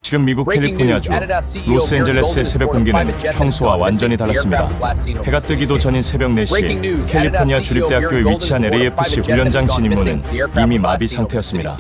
지금 미국 캘리포니아주 로스앤젤레스의 새벽 공기는 평소와 완전히 달랐습니다. 해가 뜨기도 전인 새벽 4시 캘리포니아 주립대학교에 위치한 LAFC 훈련장 진입문은 이미 마비 상태였습니다.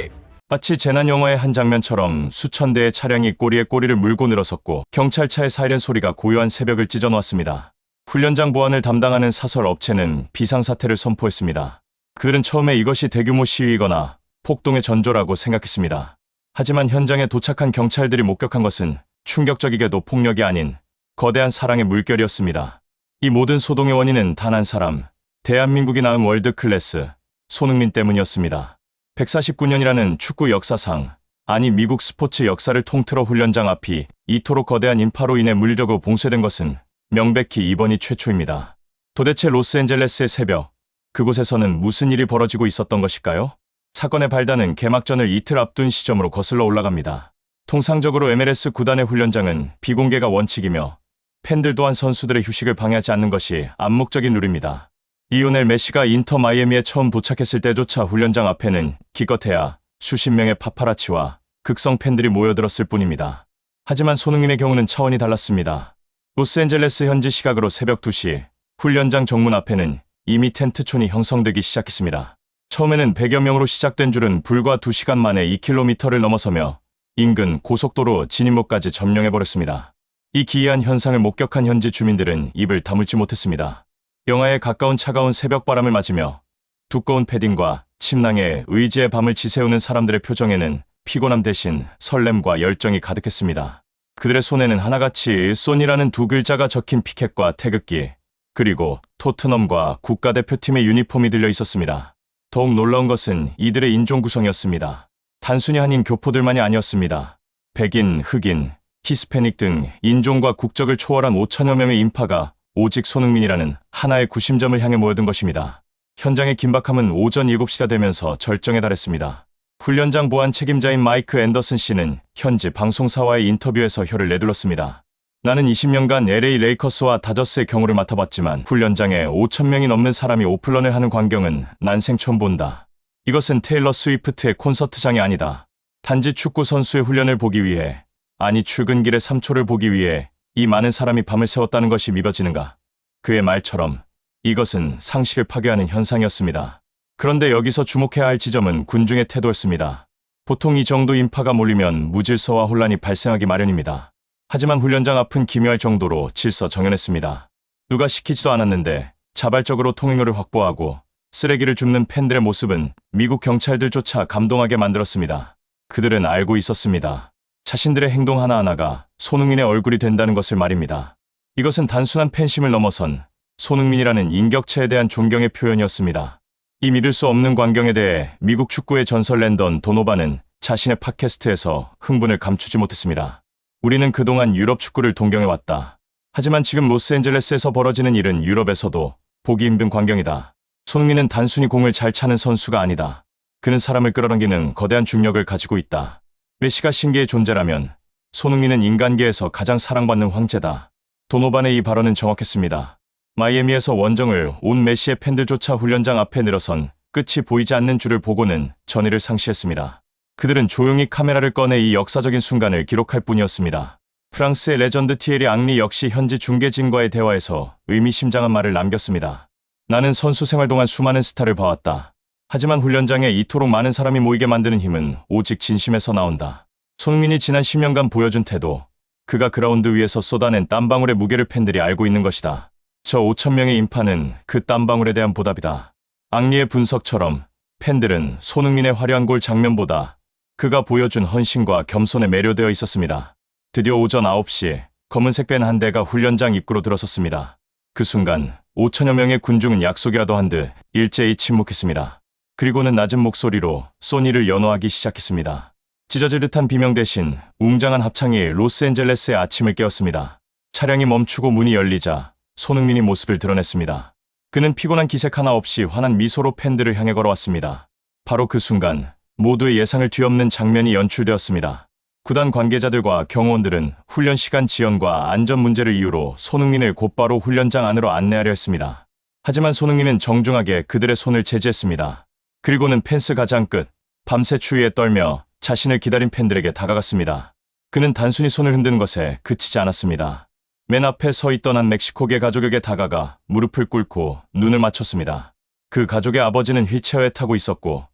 마치 재난 영화의 한 장면처럼 수천 대의 차량이 꼬리에 꼬리를 물고 늘어섰고 경찰차의 사이렌 소리가 고요한 새벽을 찢어놓았습니다. 훈련장 보안을 담당하는 사설 업체는 비상사태를 선포했습니다. 그들은 처음에 이것이 대규모 시위이거나 폭동의 전조라고 생각했습니다. 하지만 현장에 도착한 경찰들이 목격한 것은 충격적이게도 폭력이 아닌 거대한 사랑의 물결이었습니다. 이 모든 소동의 원인은 단 한 사람, 대한민국이 낳은 월드클래스 손흥민 때문이었습니다. 149년이라는 축구 역사상, 아니 미국 스포츠 역사를 통틀어 훈련장 앞이 이토록 거대한 인파로 인해 물리려고 봉쇄된 것은 명백히 이번이 최초입니다. 도대체 로스앤젤레스의 새벽, 그곳에서는 무슨 일이 벌어지고 있었던 것일까요? 사건의 발단은 개막전을 이틀 앞둔 시점으로 거슬러 올라갑니다. 통상적으로 MLS 구단의 훈련장은 비공개가 원칙이며 팬들 또한 선수들의 휴식을 방해하지 않는 것이 암묵적인 룰입니다. 리오넬 메시가 인터 마이애미에 처음 도착했을 때조차 훈련장 앞에는 기껏해야 수십 명의 파파라치와 극성 팬들이 모여들었을 뿐입니다. 하지만 손흥민의 경우는 차원이 달랐습니다. 로스앤젤레스 현지 시각으로 새벽 2시 훈련장 정문 앞에는 이미 텐트촌이 형성되기 시작했습니다. 처음에는 100여 명으로 시작된 줄은 불과 2시간 만에 2km를 넘어서며 인근 고속도로 진입로까지 점령해버렸습니다. 이 기이한 현상을 목격한 현지 주민들은 입을 다물지 못했습니다. 영하에 가까운 차가운 새벽바람을 맞으며 두꺼운 패딩과 침낭에 의지의 밤을 지새우는 사람들의 표정에는 피곤함 대신 설렘과 열정이 가득했습니다. 그들의 손에는 하나같이 소니라는 두 글자가 적힌 피켓과 태극기, 그리고 토트넘과 국가대표팀의 유니폼이 들려 있었습니다. 더욱 놀라운 것은 이들의 인종 구성이었습니다. 단순히 한인 교포들만이 아니었습니다. 백인, 흑인, 히스패닉 등 인종과 국적을 초월한 5천여 명의 인파가 오직 손흥민이라는 하나의 구심점을 향해 모여든 것입니다. 현장의 긴박함은 오전 7시가 되면서 절정에 달했습니다. 훈련장 보안 책임자인 마이크 앤더슨 씨는 현지 방송사와의 인터뷰에서 혀를 내둘렀습니다. 나는 20년간 LA 레이커스와 다저스의 경우를 맡아봤지만 훈련장에 5,000명이 넘는 사람이 오픈런을 하는 광경은 난생 처음 본다. 이것은 테일러 스위프트의 콘서트장이 아니다. 단지 축구 선수의 훈련을 보기 위해, 아니 출근길의 3초를 보기 위해 이 많은 사람이 밤을 새웠다는 것이 믿어지는가? 그의 말처럼 이것은 상식을 파괴하는 현상이었습니다. 그런데 여기서 주목해야 할 지점은 군중의 태도였습니다. 보통 이 정도 인파가 몰리면 무질서와 혼란이 발생하기 마련입니다. 하지만 훈련장 앞은 기묘할 정도로 질서정연했습니다. 누가 시키지도 않았는데 자발적으로 통행로를 확보하고 쓰레기를 줍는 팬들의 모습은 미국 경찰들조차 감동하게 만들었습니다. 그들은 알고 있었습니다. 자신들의 행동 하나하나가 손흥민의 얼굴이 된다는 것을 말입니다. 이것은 단순한 팬심을 넘어선 손흥민이라는 인격체에 대한 존경의 표현이었습니다. 이 믿을 수 없는 광경에 대해 미국 축구의 전설 랜던 도노반은 자신의 팟캐스트에서 흥분을 감추지 못했습니다. 우리는 그동안 유럽 축구를 동경해왔다. 하지만 지금 로스앤젤레스에서 벌어지는 일은 유럽에서도 보기 힘든 광경이다. 손흥민은 단순히 공을 잘 차는 선수가 아니다. 그는 사람을 끌어당기는 거대한 중력을 가지고 있다. 메시가 신기의 존재라면 손흥민은 인간계에서 가장 사랑받는 황제다. 도노반의 이 발언은 정확했습니다. 마이애미에서 원정을 온 메시의 팬들조차 훈련장 앞에 늘어선 끝이 보이지 않는 줄을 보고는 전의를 상실했습니다. 그들은 조용히 카메라를 꺼내 이 역사적인 순간을 기록할 뿐이었습니다. 프랑스의 레전드 티에리 앙리 역시 현지 중계진과의 대화에서 의미심장한 말을 남겼습니다. 나는 선수 생활 동안 수많은 스타를 봐왔다. 하지만 훈련장에 이토록 많은 사람이 모이게 만드는 힘은 오직 진심에서 나온다. 손흥민이 지난 10년간 보여준 태도, 그가 그라운드 위에서 쏟아낸 땀방울의 무게를 팬들이 알고 있는 것이다. 저 5,000명의 인파는 그 땀방울에 대한 보답이다. 앙리의 분석처럼 팬들은 손흥민의 화려한 골 장면보다 그가 보여준 헌신과 겸손에 매료되어 있었습니다. 드디어 오전 9시 검은색 밴 한 대가 훈련장 입구로 들어섰습니다. 그 순간 5천여 명의 군중은 약속이라도 한 듯 일제히 침묵했습니다. 그리고는 낮은 목소리로 소니를 연호하기 시작했습니다. 찢어질 듯한 비명 대신 웅장한 합창이 로스앤젤레스의 아침을 깨웠습니다. 차량이 멈추고 문이 열리자 손흥민이 모습을 드러냈습니다. 그는 피곤한 기색 하나 없이 환한 미소로 팬들을 향해 걸어왔습니다. 바로 그 순간 모두의 예상을 뒤엎는 장면이 연출되었습니다. 구단 관계자들과 경호원들은 훈련 시간 지연과 안전 문제를 이유로 손흥민을 곧바로 훈련장 안으로 안내하려 했습니다. 하지만 손흥민은 정중하게 그들의 손을 제지했습니다. 그리고는 펜스 가장 끝, 밤새 추위에 떨며 자신을 기다린 팬들에게 다가갔습니다. 그는 단순히 손을 흔드는 것에 그치지 않았습니다. 맨 앞에 서 있던 한 멕시코계 가족에게 다가가 무릎을 꿇고 눈을 맞췄습니다. 그 가족의 아버지는 휠체어에 타고 있었고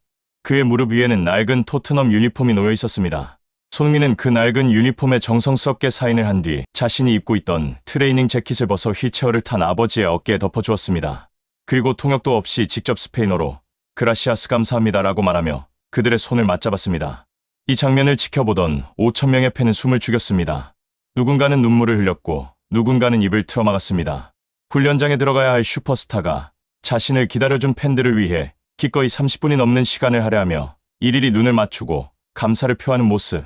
그의 무릎 위에는 낡은 토트넘 유니폼이 놓여 있었습니다. 손흥민은 그 낡은 유니폼에 정성스럽게 사인을 한 뒤 자신이 입고 있던 트레이닝 재킷을 벗어 휠체어를 탄 아버지의 어깨에 덮어주었습니다. 그리고 통역도 없이 직접 스페인어로 그라시아스 감사합니다라고 말하며 그들의 손을 맞잡았습니다. 이 장면을 지켜보던 5,000명의 팬은 숨을 죽였습니다. 누군가는 눈물을 흘렸고 누군가는 입을 틀어막았습니다. 훈련장에 들어가야 할 슈퍼스타가 자신을 기다려준 팬들을 위해 기꺼이 30분이 넘는 시간을 할애하며 일일이 눈을 맞추고 감사를 표하는 모습.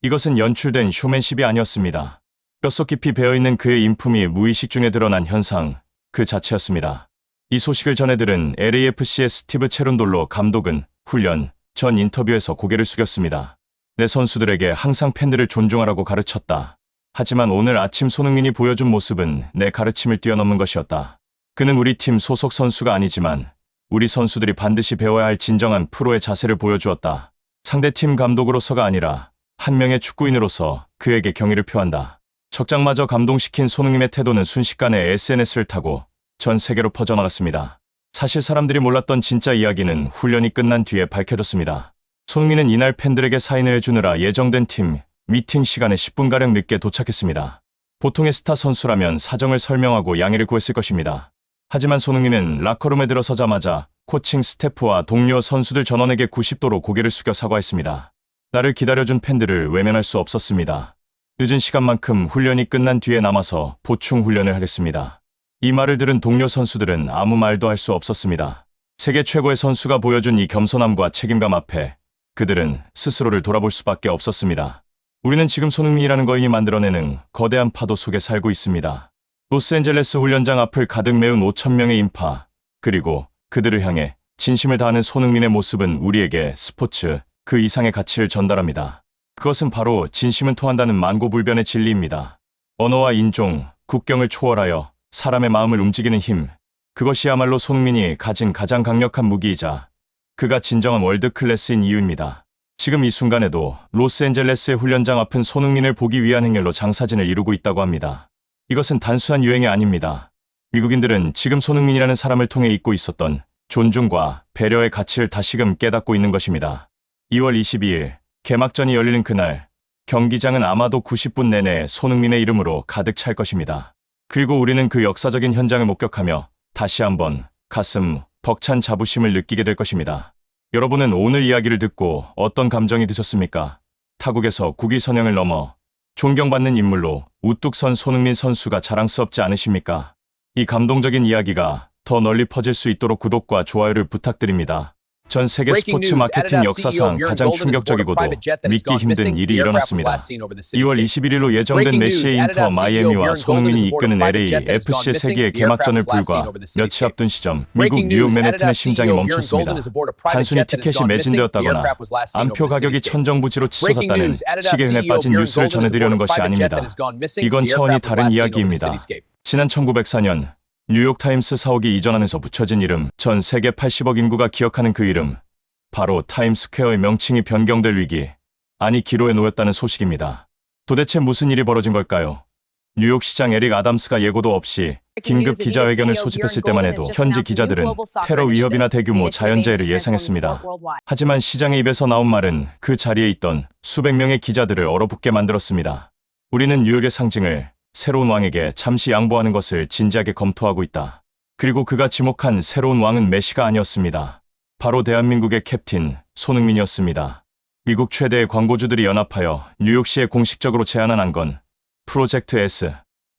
이것은 연출된 쇼맨십이 아니었습니다. 뼛속 깊이 배어있는 그의 인품이 무의식 중에 드러난 현상 그 자체였습니다. 이 소식을 전해 들은 LAFC의 스티브 체룬돌로 감독은 훈련 전 인터뷰에서 고개를 숙였습니다. 내 선수들에게 항상 팬들을 존중하라고 가르쳤다. 하지만 오늘 아침 손흥민이 보여준 모습은 내 가르침을 뛰어넘는 것이었다. 그는 우리 팀 소속 선수가 아니지만 우리 선수들이 반드시 배워야 할 진정한 프로의 자세를 보여주었다. 상대팀 감독으로서가 아니라 한 명의 축구인으로서 그에게 경의를 표한다. 적장마저 감동시킨 손흥민의 태도는 순식간에 SNS를 타고 전 세계로 퍼져나갔습니다. 사실 사람들이 몰랐던 진짜 이야기는 훈련이 끝난 뒤에 밝혀졌습니다. 손흥민은 이날 팬들에게 사인을 해주느라 예정된 팀 미팅 시간에 10분가량 늦게 도착했습니다. 보통의 스타 선수라면 사정을 설명하고 양해를 구했을 것입니다. 하지만 손흥민은 라커룸에 들어서자마자 코칭 스태프와 동료 선수들 전원에게 90도로 고개를 숙여 사과했습니다. 나를 기다려준 팬들을 외면할 수 없었습니다. 늦은 시간만큼 훈련이 끝난 뒤에 남아서 보충 훈련을 하겠습니다. 이 말을 들은 동료 선수들은 아무 말도 할 수 없었습니다. 세계 최고의 선수가 보여준 이 겸손함과 책임감 앞에 그들은 스스로를 돌아볼 수밖에 없었습니다. 우리는 지금 손흥민이라는 거인이 만들어내는 거대한 파도 속에 살고 있습니다. 로스앤젤레스 훈련장 앞을 가득 메운 5,000명의 인파, 그리고 그들을 향해 진심을 다하는 손흥민의 모습은 우리에게 스포츠 그 이상의 가치를 전달합니다. 그것은 바로 진심은 통한다는 만고불변의 진리입니다. 언어와 인종, 국경을 초월하여 사람의 마음을 움직이는 힘, 그것이야말로 손흥민이 가진 가장 강력한 무기이자 그가 진정한 월드클래스인 이유입니다. 지금 이 순간에도 로스앤젤레스의 훈련장 앞은 손흥민을 보기 위한 행렬로 장사진을 이루고 있다고 합니다. 이것은 단순한 유행이 아닙니다. 미국인들은 지금 손흥민이라는 사람을 통해 잊고 있었던 존중과 배려의 가치를 다시금 깨닫고 있는 것입니다. 2월 22일 개막전이 열리는 그날 경기장은 아마도 90분 내내 손흥민의 이름으로 가득 찰 것입니다. 그리고 우리는 그 역사적인 현장을 목격하며 다시 한번 가슴 벅찬 자부심을 느끼게 될 것입니다. 여러분은 오늘 이야기를 듣고 어떤 감정이 드셨습니까? 타국에서 국위 선양을 넘어 존경받는 인물로 우뚝 선 손흥민 선수가 자랑스럽지 않으십니까? 이 감동적인 이야기가 더 널리 퍼질 수 있도록 구독과 좋아요를 부탁드립니다. 전 세계 스포츠 마케팅 역사상 가장 충격적이고도 믿기 힘든 일이 일어났습니다. 2월 21일로 예정된 메시의 인터 마이애미와 손흥민이 이끄는 LAFC의 세계 개막전을 불과 며칠 앞둔 시점 미국 뉴욕 맨해튼의 심장이 멈췄습니다. 단순히 티켓이 매진되었다거나 암표 가격이 천정부지로 치솟았다는 시계흔에 빠진 뉴스를 전해드리려는 것이 아닙니다. 이건 차원이 다른 이야기입니다. 지난 1904년 뉴욕타임스 사옥이 이전하면서 붙여진 이름, 전 세계 80억 인구가 기억하는 그 이름, 바로 타임스퀘어의 명칭이 변경될 위기, 아니 기로에 놓였다는 소식입니다. 도대체 무슨 일이 벌어진 걸까요? 뉴욕시장 에릭 아담스가 예고도 없이 긴급 기자회견을 소집했을 때만 해도 현지 기자들은 테러 위협이나 대규모 자연재해를 예상했습니다. 하지만 시장의 입에서 나온 말은 그 자리에 있던 수백 명의 기자들을 얼어붙게 만들었습니다. 우리는 뉴욕의 상징을 새로운 왕에게 잠시 양보하는 것을 진지하게 검토하고 있다. 그리고 그가 지목한 새로운 왕은 메시가 아니었습니다. 바로 대한민국의 캡틴 손흥민이었습니다. 미국 최대의 광고주들이 연합하여 뉴욕시에 공식적으로 제안한 안건 프로젝트 S.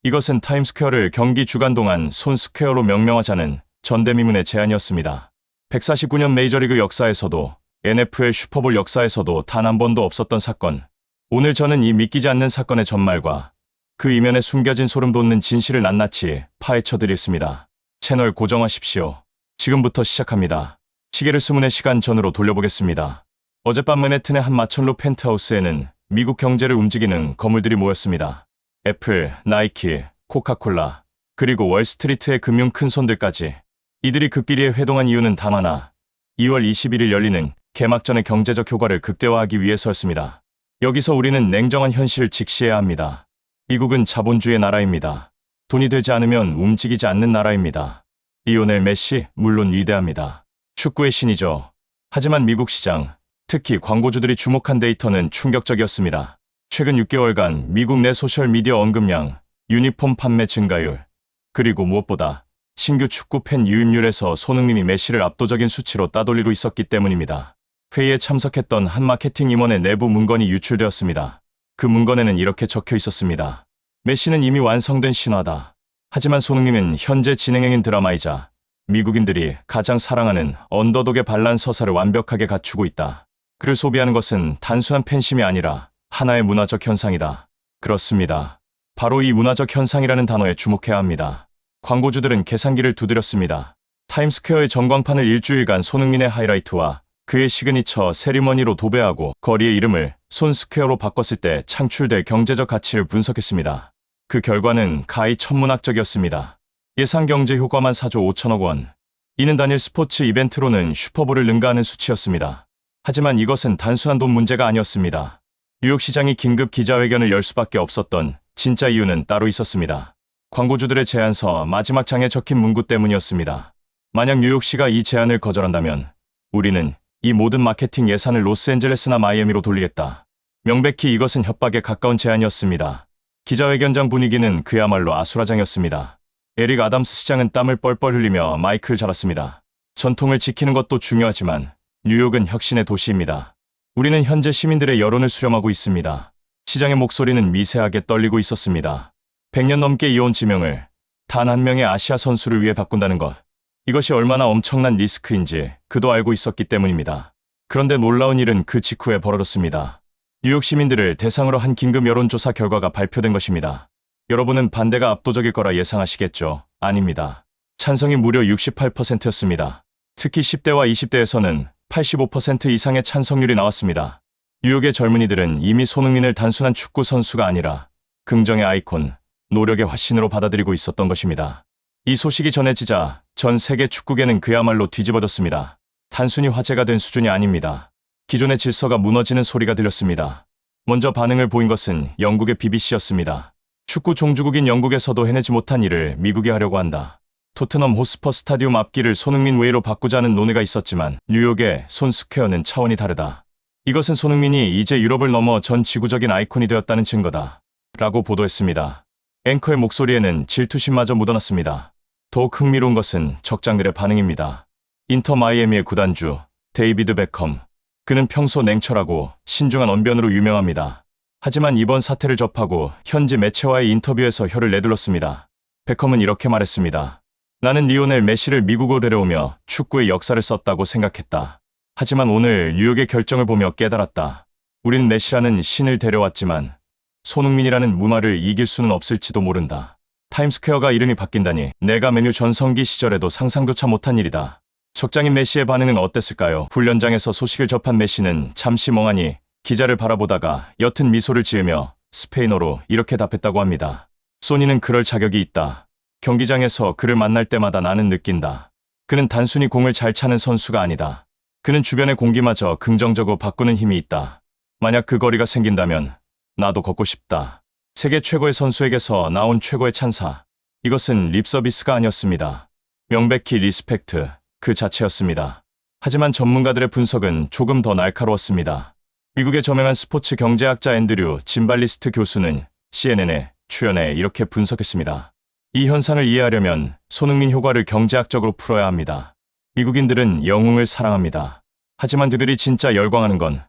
이것은 타임스퀘어를 경기 주간 동안 손스퀘어로 명명하자는 전대미문의 제안이었습니다. 149년 메이저리그 역사에서도 NFL 슈퍼볼 역사에서도 단 한 번도 없었던 사건. 오늘 저는 이 믿기지 않는 사건의 전말과 그 이면에 숨겨진 소름 돋는 진실을 낱낱이 파헤쳐드리겠습니다. 채널 고정하십시오. 지금부터 시작합니다. 시계를 수문의 시간 전으로 돌려보겠습니다. 어젯밤 맨해튼의 한 마천루 펜트하우스에는 미국 경제를 움직이는 거물들이 모였습니다. 애플, 나이키, 코카콜라, 그리고 월스트리트의 금융 큰손들까지. 이들이 극끼리에 회동한 이유는 단 하나. 2월 21일 열리는 개막전의 경제적 효과를 극대화하기 위해서였습니다. 여기서 우리는 냉정한 현실을 직시해야 합니다. 미국은 자본주의의 나라입니다. 돈이 되지 않으면 움직이지 않는 나라입니다. 리오넬 메시, 물론 위대합니다. 축구의 신이죠. 하지만 미국 시장, 특히 광고주들이 주목한 데이터는 충격적이었습니다. 최근 6개월간 미국 내 소셜미디어 언급량, 유니폼 판매 증가율, 그리고 무엇보다 신규 축구 팬 유입률에서 손흥민이 메시를 압도적인 수치로 따돌리고 있었기 때문입니다. 회의에 참석했던 한 마케팅 임원의 내부 문건이 유출되었습니다. 그 문건에는 이렇게 적혀 있었습니다. 메시는 이미 완성된 신화다. 하지만 손흥민은 현재 진행형인 드라마이자 미국인들이 가장 사랑하는 언더독의 반란 서사를 완벽하게 갖추고 있다. 그를 소비하는 것은 단순한 팬심이 아니라 하나의 문화적 현상이다. 그렇습니다. 바로 이 문화적 현상이라는 단어에 주목해야 합니다. 광고주들은 계산기를 두드렸습니다. 타임스퀘어의 전광판을 일주일간 손흥민의 하이라이트와 그의 시그니처 세리머니로 도배하고 거리의 이름을 손스퀘어로 바꿨을 때 창출될 경제적 가치를 분석했습니다. 그 결과는 가히 천문학적이었습니다. 예상 경제 효과만 4조 5천억 원. 이는 단일 스포츠 이벤트로는 슈퍼볼을 능가하는 수치였습니다. 하지만 이것은 단순한 돈 문제가 아니었습니다. 뉴욕 시장이 긴급 기자회견을 열 수밖에 없었던 진짜 이유는 따로 있었습니다. 광고주들의 제안서 마지막 장에 적힌 문구 때문이었습니다. 만약 뉴욕시가 이 제안을 거절한다면 우리는 이 모든 마케팅 예산을 로스앤젤레스나 마이애미로 돌리겠다. 명백히 이것은 협박에 가까운 제안이었습니다. 기자회견장 분위기는 그야말로 아수라장이었습니다. 에릭 아담스 시장은 땀을 뻘뻘 흘리며 마이크를 잡았습니다. 전통을 지키는 것도 중요하지만 뉴욕은 혁신의 도시입니다. 우리는 현재 시민들의 여론을 수렴하고 있습니다. 시장의 목소리는 미세하게 떨리고 있었습니다. 100년 넘게 이어온 지명을 단 한 명의 아시아 선수를 위해 바꾼다는 것. 이것이 얼마나 엄청난 리스크인지 그도 알고 있었기 때문입니다. 그런데 놀라운 일은 그 직후에 벌어졌습니다. 뉴욕 시민들을 대상으로 한 긴급 여론조사 결과가 발표된 것입니다. 여러분은 반대가 압도적일 거라 예상하시겠죠? 아닙니다. 찬성이 무려 68%였습니다. 특히 10대와 20대에서는 85% 이상의 찬성률이 나왔습니다. 뉴욕의 젊은이들은 이미 손흥민을 단순한 축구 선수가 아니라 긍정의 아이콘, 노력의 화신으로 받아들이고 있었던 것입니다. 이 소식이 전해지자 전 세계 축구계는 그야말로 뒤집어졌습니다. 단순히 화제가 된 수준이 아닙니다. 기존의 질서가 무너지는 소리가 들렸습니다. 먼저 반응을 보인 것은 영국의 BBC였습니다. 축구 종주국인 영국에서도 해내지 못한 일을 미국이 하려고 한다. 토트넘 호스퍼 스타디움 앞길을 손흥민 웨이로 바꾸자는 논의가 있었지만 뉴욕의 손스퀘어는 차원이 다르다. 이것은 손흥민이 이제 유럽을 넘어 전 지구적인 아이콘이 되었다는 증거다. 라고 보도했습니다. 앵커의 목소리에는 질투심마저 묻어났습니다. 더욱 흥미로운 것은 적장들의 반응입니다. 인터 마이애미의 구단주 데이비드 베컴. 그는 평소 냉철하고 신중한 언변으로 유명합니다. 하지만 이번 사태를 접하고 현지 매체와의 인터뷰에서 혀를 내둘렀습니다. 베컴은 이렇게 말했습니다. 나는 리오넬 메시를 미국으로 데려오며 축구의 역사를 썼다고 생각했다. 하지만 오늘 뉴욕의 결정을 보며 깨달았다. 우린 메시라는 신을 데려왔지만 손흥민이라는 무마를 이길 수는 없을지도 모른다. 타임스퀘어가 이름이 바뀐다니 내가 메뉴 전성기 시절에도 상상조차 못한 일이다. 적장인 메시의 반응은 어땠을까요? 훈련장에서 소식을 접한 메시는 잠시 멍하니 기자를 바라보다가 옅은 미소를 지으며 스페인어로 이렇게 답했다고 합니다. 소니는 그럴 자격이 있다. 경기장에서 그를 만날 때마다 나는 느낀다. 그는 단순히 공을 잘 차는 선수가 아니다. 그는 주변의 공기마저 긍정적으로 바꾸는 힘이 있다. 만약 그 거리가 생긴다면 나도 걷고 싶다. 세계 최고의 선수에게서 나온 최고의 찬사. 이것은 립서비스가 아니었습니다. 명백히 리스펙트 그 자체였습니다. 하지만 전문가들의 분석은 조금 더 날카로웠습니다. 미국의 저명한 스포츠 경제학자 앤드류 짐발리스트 교수는 CNN에 출연해 이렇게 분석했습니다. 이 현상을 이해하려면 손흥민 효과를 경제학적으로 풀어야 합니다. 미국인들은 영웅을 사랑합니다. 하지만 그들이 진짜 열광하는 건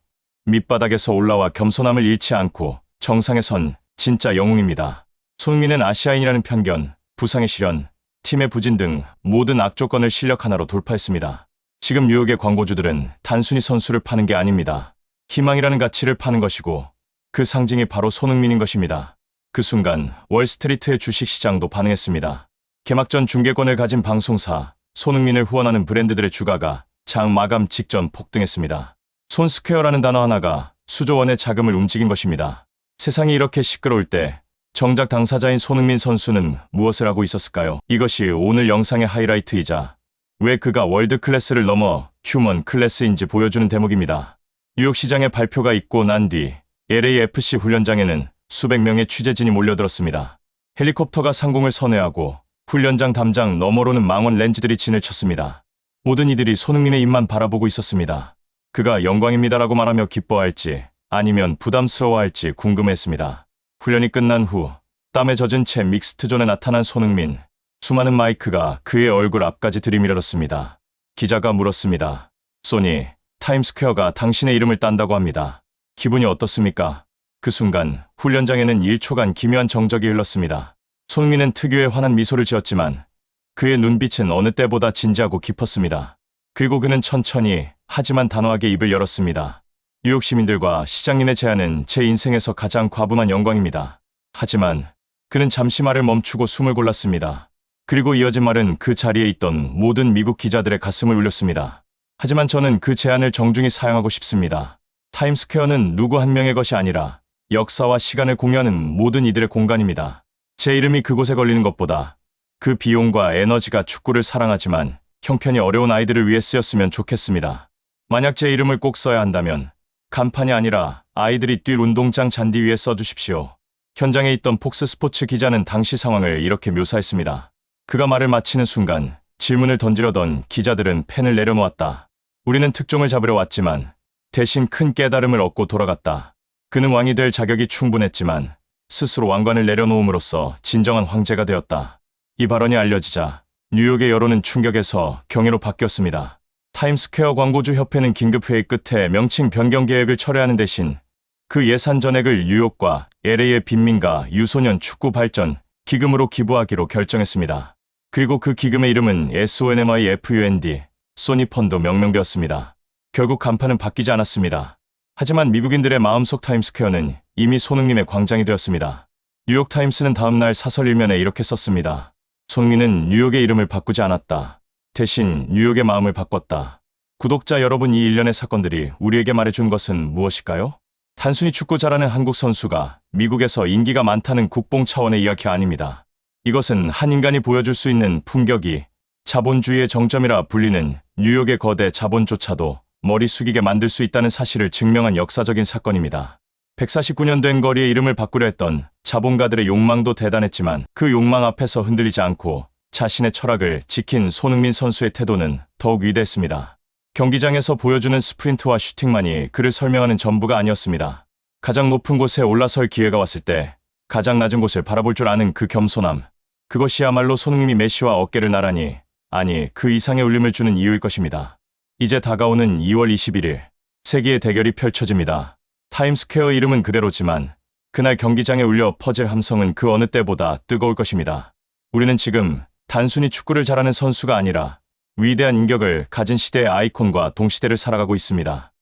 밑바닥에서 올라와 겸손함을 잃지 않고 정상에 선 진짜 영웅입니다. 손흥민은 아시아인이라는 편견, 부상의 시련, 팀의 부진 등 모든 악조건을 실력 하나로 돌파했습니다. 지금 뉴욕의 광고주들은 단순히 선수를 파는 게 아닙니다. 희망이라는 가치를 파는 것이고 그 상징이 바로 손흥민인 것입니다. 그 순간 월스트리트의 주식시장도 반응했습니다. 개막 전 중계권을 가진 방송사, 손흥민을 후원하는 브랜드들의 주가가 장 마감 직전 폭등했습니다. 손스퀘어라는 단어 하나가 수조 원의 자금을 움직인 것입니다. 세상이 이렇게 시끄러울 때 정작 당사자인 손흥민 선수는 무엇을 하고 있었을까요? 이것이 오늘 영상의 하이라이트이자 왜 그가 월드 클래스를 넘어 휴먼 클래스인지 보여주는 대목입니다. 뉴욕 시장의 발표가 있고 난 뒤 LAFC 훈련장에는 수백 명의 취재진이 몰려들었습니다. 헬리콥터가 상공을 선회하고 훈련장 담장 너머로는 망원 렌즈들이 진을 쳤습니다. 모든 이들이 손흥민의 입만 바라보고 있었습니다. 그가 영광입니다라고 말하며 기뻐할지 아니면 부담스러워할지 궁금했습니다. 훈련이 끝난 후 땀에 젖은 채 믹스트존에 나타난 손흥민. 수많은 마이크가 그의 얼굴 앞까지 들이밀었습니다. 기자가 물었습니다. 소니, 타임스퀘어가 당신의 이름을 딴다고 합니다. 기분이 어떻습니까? 그 순간 훈련장에는 1초간 기묘한 정적이 흘렀습니다. 손흥민은 특유의 환한 미소를 지었지만 그의 눈빛은 어느 때보다 진지하고 깊었습니다. 그리고 그는 천천히 하지만 단호하게 입을 열었습니다. 뉴욕 시민들과 시장님의 제안은 제 인생에서 가장 과분한 영광입니다. 하지만 그는 잠시 말을 멈추고 숨을 골랐습니다. 그리고 이어진 말은 그 자리에 있던 모든 미국 기자들의 가슴을 울렸습니다. 하지만 저는 그 제안을 정중히 사양하고 싶습니다. 타임스퀘어는 누구 한 명의 것이 아니라 역사와 시간을 공유하는 모든 이들의 공간입니다. 제 이름이 그곳에 걸리는 것보다 그 비용과 에너지가 축구를 사랑하지만 형편이 어려운 아이들을 위해 쓰였으면 좋겠습니다. 만약 제 이름을 꼭 써야 한다면 간판이 아니라 아이들이 뛸 운동장 잔디 위에 써주십시오. 현장에 있던 폭스 스포츠 기자는 당시 상황을 이렇게 묘사했습니다. 그가 말을 마치는 순간 질문을 던지려던 기자들은 펜을 내려놓았다. 우리는 특종을 잡으려 왔지만 대신 큰 깨달음을 얻고 돌아갔다. 그는 왕이 될 자격이 충분했지만 스스로 왕관을 내려놓음으로써 진정한 황제가 되었다. 이 발언이 알려지자 뉴욕의 여론은 충격에서 경애로 바뀌었습니다. 타임스퀘어 광고주 협회는 긴급회의 끝에 명칭 변경 계획을 철회하는 대신 그 예산 전액을 뉴욕과 LA의 빈민가 유소년 축구 발전 기금으로 기부하기로 결정했습니다. 그리고 그 기금의 이름은 SONMIFUND, 소니펀드 명명되었습니다. 결국 간판은 바뀌지 않았습니다. 하지만 미국인들의 마음속 타임스퀘어는 이미 손흥민의 광장이 되었습니다. 뉴욕타임스는 다음날 사설 일면에 이렇게 썼습니다. 손흥민은 뉴욕의 이름을 바꾸지 않았다. 대신 뉴욕의 마음을 바꿨다. 구독자 여러분, 이 일련의 사건들이 우리에게 말해준 것은 무엇일까요? 단순히 축구 잘하는 한국 선수가 미국에서 인기가 많다는 국뽕 차원의 이야기 아닙니다. 이것은 한 인간이 보여줄 수 있는 품격이 자본주의의 정점이라 불리는 뉴욕의 거대 자본조차도 머리 숙이게 만들 수 있다는 사실을 증명한 역사적인 사건입니다. 149년 된 거리의 이름을 바꾸려 했던 자본가들의 욕망도 대단했지만 그 욕망 앞에서 흔들리지 않고 자신의 철학을 지킨 손흥민 선수의 태도는 더욱 위대했습니다. 경기장에서 보여주는 스프린트와 슈팅만이 그를 설명하는 전부가 아니었습니다. 가장 높은 곳에 올라설 기회가 왔을 때 가장 낮은 곳을 바라볼 줄 아는 그 겸손함. 그것이야말로 손흥민이 메시와 어깨를 나란히, 아니 그 이상의 울림을 주는 이유일 것입니다. 이제 다가오는 2월 21일 세기의 대결이 펼쳐집니다. 타임스퀘어 이름은 그대로지만 그날 경기장에 울려 퍼질 함성은 그 어느 때보다 뜨거울 것입니다. 우리는 지금 단순히 축구를 잘하는 선수가 아니라 위대한 인격을 가진 시대의 아이콘과 동시대를 살아가고 있습니다.